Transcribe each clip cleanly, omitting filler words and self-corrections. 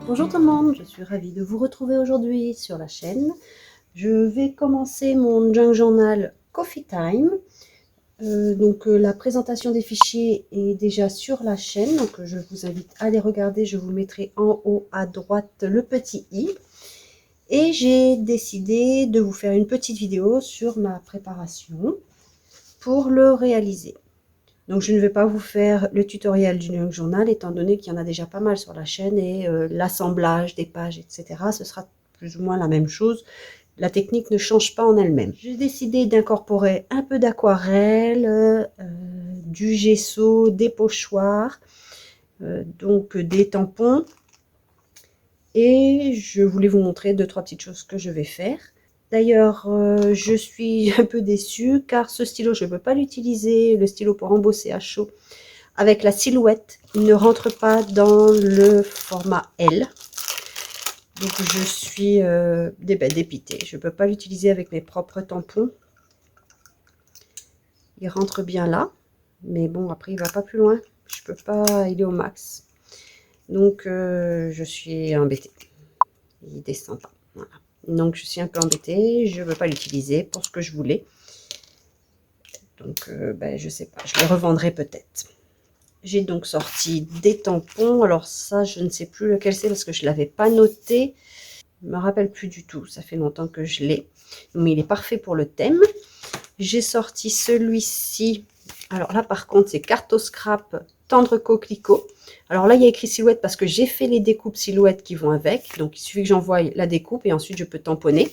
Bonjour tout le monde, je suis ravie de vous retrouver aujourd'hui sur la chaîne. Je vais commencer mon Junk Journal Coffee Time. La présentation des fichiers est déjà sur la chaîne, donc je vous invite à les regarder. Je vous mettrai en haut à droite le petit i. Et j'ai décidé de vous faire une petite vidéo sur ma préparation pour le réaliser. Donc je ne vais pas vous faire le tutoriel du Junk Journal étant donné qu'il y en a déjà pas mal sur la chaîne et l'assemblage des pages, etc. Ce sera plus ou moins la même chose. La technique ne change pas en elle-même. J'ai décidé d'incorporer un peu d'aquarelle, du gesso, des pochoirs, donc des tampons. Et je voulais vous montrer 2-3 petites choses que je vais faire. D'ailleurs, je suis un peu déçue car ce stylo, je ne peux pas l'utiliser, le stylo pour embosser à chaud, avec la silhouette. Il ne rentre pas dans le format L. Donc, je suis dépitée. Je ne peux pas l'utiliser avec mes propres tampons. Il rentre bien là. Mais bon, après, il ne va pas plus loin. Je peux pas, il est au max. Donc, je suis embêtée. Il ne descend pas. Voilà. Donc, je suis un peu embêtée. Je ne veux pas l'utiliser pour ce que je voulais. Donc, je ne sais pas. Je les revendrai peut-être. J'ai donc sorti des tampons. Alors ça, je ne sais plus lequel c'est parce que je ne l'avais pas noté. Je ne me rappelle plus du tout. Ça fait longtemps que je l'ai. Mais il est parfait pour le thème. J'ai sorti celui-ci. Alors là, par contre, c'est Carte au Scrap Tendre Coquelicot. Alors là, il y a écrit silhouette parce que j'ai fait les découpes silhouettes qui vont avec. Donc, il suffit que j'envoie la découpe et ensuite, je peux tamponner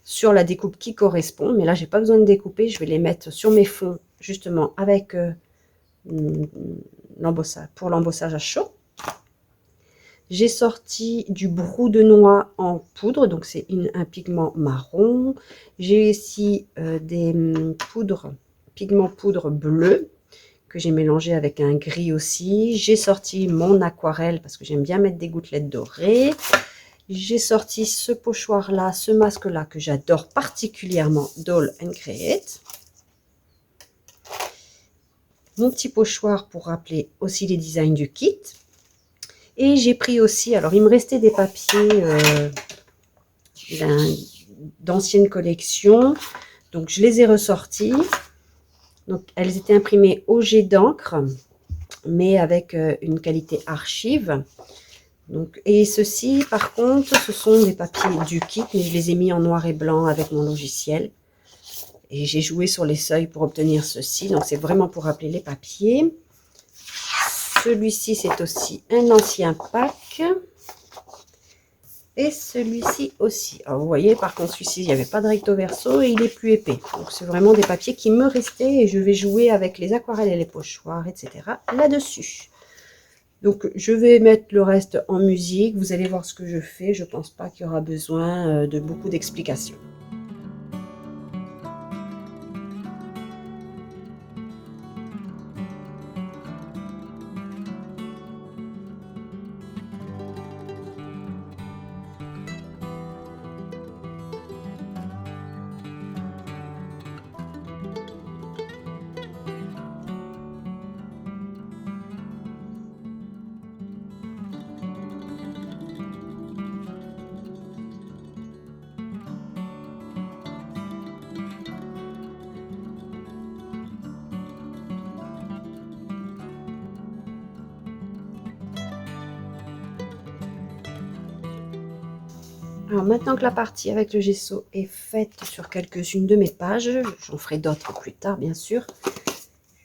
sur la découpe qui correspond. Mais là, j'ai pas besoin de découper. Je vais les mettre sur mes fonds, justement, avec pour l'embossage à chaud. J'ai sorti du brou de noix en poudre, donc c'est un pigment marron. J'ai ici des pigments poudre bleu que j'ai mélangé avec un gris aussi. J'ai sorti mon aquarelle parce que j'aime bien mettre des gouttelettes dorées. J'ai sorti ce pochoir là, ce masque là que j'adore particulièrement, Doll and Create. Mon petit pochoir pour rappeler aussi les designs du kit. Et j'ai pris aussi, alors il me restait des papiers d'anciennes collections. Donc je les ai ressortis. Donc elles étaient imprimées au jet d'encre, mais avec une qualité archive. Donc, et ceci, par contre, ce sont des papiers du kit, mais je les ai mis en noir et blanc avec mon logiciel. Et j'ai joué sur les seuils pour obtenir ceci. Donc c'est vraiment pour rappeler les papiers. Celui-ci, c'est aussi un ancien pack. Et celui-ci aussi. Alors, vous voyez, par contre, celui-ci, il n'y avait pas de recto verso et il est plus épais. Donc, c'est vraiment des papiers qui me restaient et je vais jouer avec les aquarelles et les pochoirs, etc. là-dessus. Donc, je vais mettre le reste en musique. Vous allez voir ce que je fais. Je ne pense pas qu'il y aura besoin de beaucoup d'explications. Alors maintenant que la partie avec le gesso est faite sur quelques-unes de mes pages, j'en ferai d'autres plus tard bien sûr,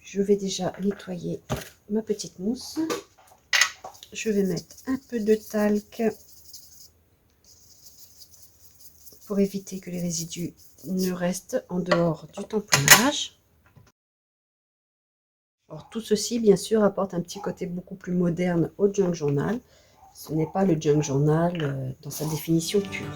je vais déjà nettoyer ma petite mousse. Je vais mettre un peu de talc pour éviter que les résidus ne restent en dehors du tamponnage. Alors tout ceci bien sûr apporte un petit côté beaucoup plus moderne au Junk Journal. Ce n'est pas le Junk Journal dans sa définition pure.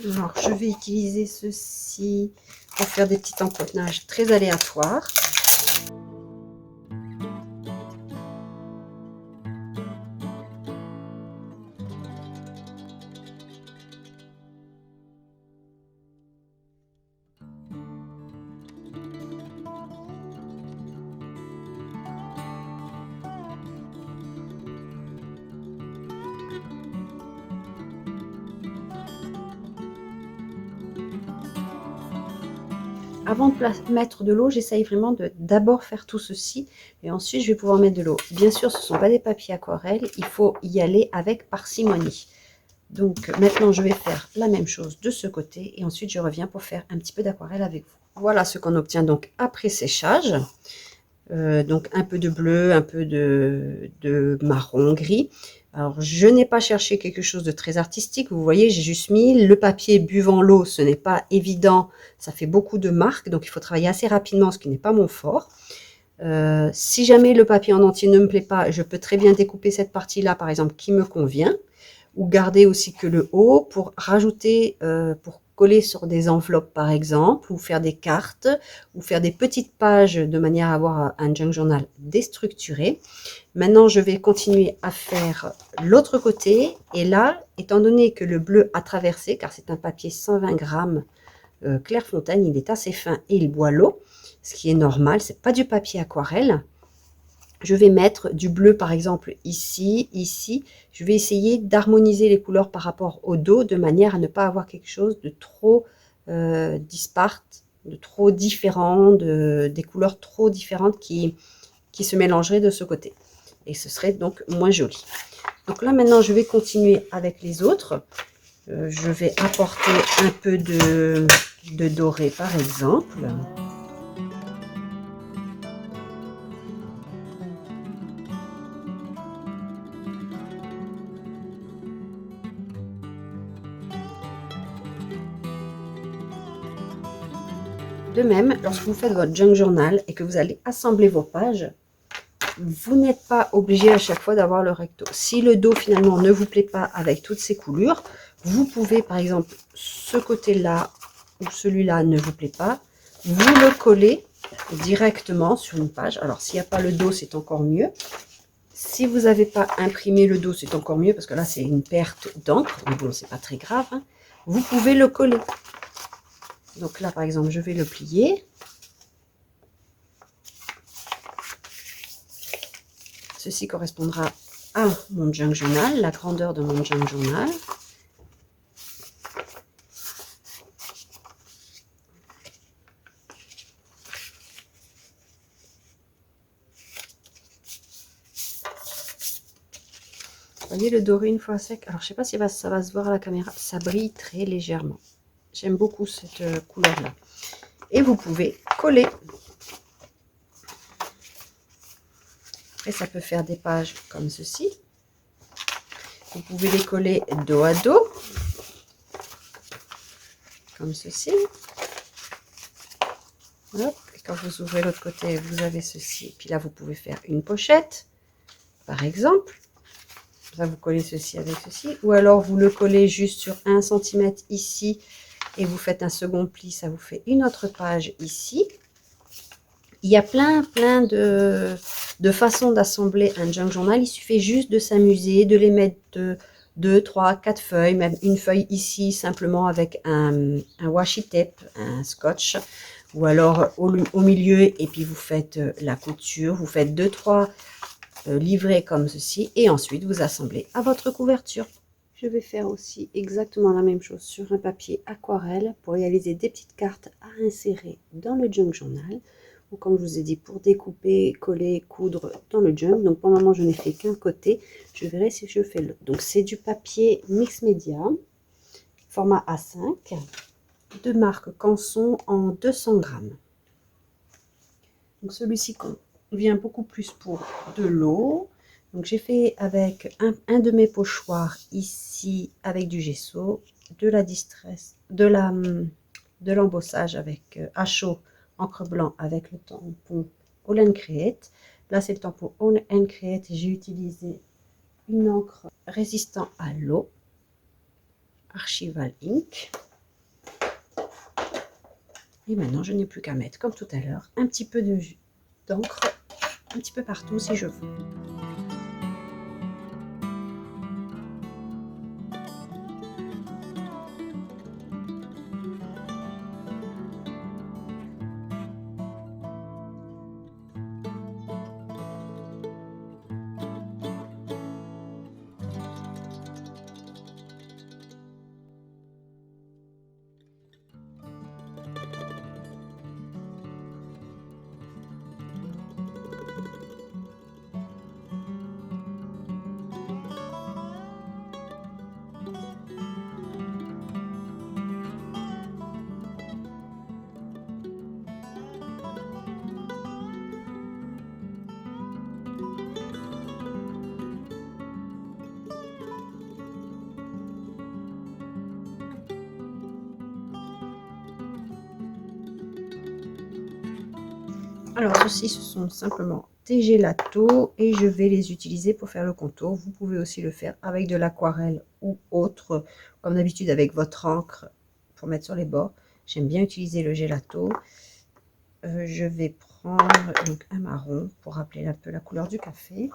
Alors, je vais utiliser ceci pour faire des petits tamponnages très aléatoires. avant de mettre de l'eau, j'essaye vraiment de d'abord faire tout ceci et ensuite je vais pouvoir mettre de l'eau. Bien sûr, ce ne sont pas des papiers aquarelles, il faut y aller avec parcimonie. Donc maintenant, je vais faire la même chose de ce côté et ensuite je reviens pour faire un petit peu d'aquarelle avec vous. Voilà ce qu'on obtient donc après séchage. Donc un peu de bleu, un peu de marron gris. Alors je n'ai pas cherché quelque chose de très artistique, vous voyez, j'ai juste mis le papier buvant l'eau, ce n'est pas évident, ça fait beaucoup de marques, donc il faut travailler assez rapidement, ce qui n'est pas mon fort. Si jamais le papier en entier ne me plaît pas, je peux très bien découper cette partie-là, par exemple, qui me convient, ou garder aussi que le haut pour rajouter, pour coller sur des enveloppes par exemple, ou faire des cartes, ou faire des petites pages de manière à avoir un junk journal déstructuré. Maintenant, je vais continuer à faire l'autre côté, et là, étant donné que le bleu a traversé, car c'est un papier 120 grammes Clairefontaine, il est assez fin et il boit l'eau, ce qui est normal, c'est pas du papier aquarelle. Je vais mettre du bleu par exemple ici, ici. Je vais essayer d'harmoniser les couleurs par rapport au dos de manière à ne pas avoir quelque chose de trop disparte, de trop différent, des couleurs trop différentes qui se mélangeraient de ce côté. Et ce serait donc moins joli. Donc là maintenant je vais continuer avec les autres. Je vais apporter un peu de doré par exemple. De même, lorsque vous faites votre junk journal et que vous allez assembler vos pages, vous n'êtes pas obligé à chaque fois d'avoir le recto. Si le dos finalement ne vous plaît pas avec toutes ces coulures, vous pouvez par exemple ce côté-là ou celui-là ne vous plaît pas, vous le collez directement sur une page. Alors s'il n'y a pas le dos, c'est encore mieux. Si vous n'avez pas imprimé le dos, c'est encore mieux parce que là c'est une perte d'encre, mais bon c'est pas très grave, hein. Vous pouvez le coller. Donc là par exemple je vais le plier. Ceci correspondra à mon junk journal, la grandeur de mon junk journal. Vous voyez le doré une fois sec. Alors je ne sais pas si ça va se voir à la caméra, ça brille très légèrement. J'aime beaucoup cette couleur-là. Et vous pouvez coller. Après ça peut faire des pages comme ceci. Vous pouvez les coller dos à dos, comme ceci. Hop. Et quand vous ouvrez l'autre côté, vous avez ceci. Et puis là, vous pouvez faire une pochette, par exemple. Ça, vous collez ceci avec ceci. Ou alors, vous le collez juste sur 1 cm ici et vous faites un second pli. Ça vous fait une autre page ici. Il y a plein de façons d'assembler un junk journal. Il suffit juste de s'amuser, de les mettre 2, 3, 4 feuilles, même une feuille ici simplement avec un washi tape, un scotch, ou alors au milieu et puis vous faites la couture, vous faites 2, 3 livrets comme ceci et ensuite vous assemblez à votre couverture. Je vais faire aussi exactement la même chose sur un papier aquarelle pour réaliser des petites cartes à insérer dans le junk journal. Donc, comme je vous ai dit, pour découper, coller, coudre dans le junk. Donc pour le moment, je n'ai fait qu'un côté. Je verrai si je fais l'autre. Donc c'est du papier mix média, format A5, de marque Canson en 200 grammes. Donc celui-ci convient beaucoup plus pour de l'eau. Donc j'ai fait avec un de mes pochoirs ici avec du gesso, de la distress, de l'embossage avec à chaud, encre blanc avec le tampon All & Create. Là c'est le tampon All & Create et j'ai utilisé une encre résistant à l'eau, Archival Ink. Et maintenant je n'ai plus qu'à mettre comme tout à l'heure un petit peu d'encre un petit peu partout si je veux. Alors, ceux-ci, ce sont simplement des gélatos et je vais les utiliser pour faire le contour. Vous pouvez aussi le faire avec de l'aquarelle ou autre, comme d'habitude avec votre encre pour mettre sur les bords. J'aime bien utiliser le gelato. Je vais prendre donc un marron pour rappeler un peu la couleur du café.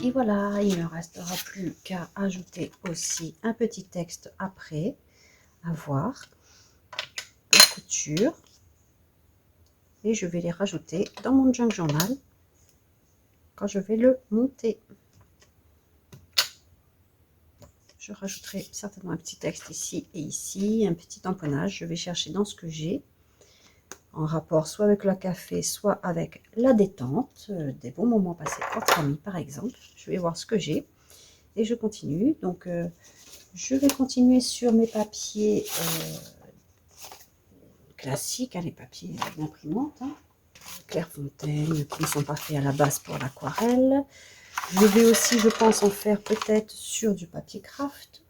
Et voilà, il ne me restera plus qu'à ajouter aussi un petit texte après, à voir, de couture. Et je vais les rajouter dans mon junk journal quand je vais le monter. Je rajouterai certainement un petit texte ici et ici, un petit tamponnage. Je vais chercher dans ce que j'ai, en rapport soit avec le café, soit avec la détente, des bons moments passés entre amis par exemple. Je vais voir ce que j'ai et je continue. Donc je vais continuer sur mes papiers classiques, hein, les papiers d'imprimante, hein, Clairefontaine, qui ne sont pas faits à la base pour l'aquarelle. Je vais aussi, je pense, en faire peut-être sur du papier craft.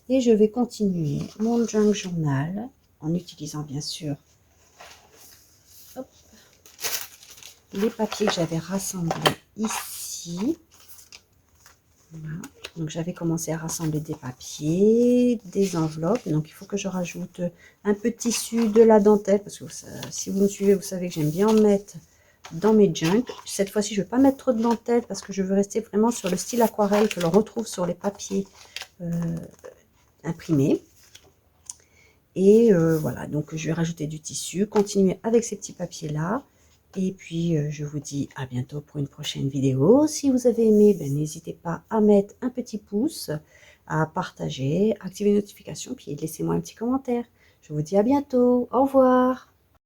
Et je vais continuer mon junk journal en utilisant bien sûr les papiers que j'avais rassemblés ici. Voilà. Donc j'avais commencé à rassembler des papiers, des enveloppes. Donc il faut que je rajoute un peu de tissu, de la dentelle. Parce que si vous me suivez, vous savez que j'aime bien en mettre dans mes junks. Cette fois-ci, je ne vais pas mettre trop de dentelle parce que je veux rester vraiment sur le style aquarelle que l'on retrouve sur les papiers imprimés. Et voilà, donc je vais rajouter du tissu, continuer avec ces petits papiers là. Et puis je vous dis à bientôt pour une prochaine vidéo. Si vous avez aimé, ben, n'hésitez pas à mettre un petit pouce, à partager, activer les notifications, puis laissez-moi un petit commentaire. Je vous dis à bientôt, au revoir.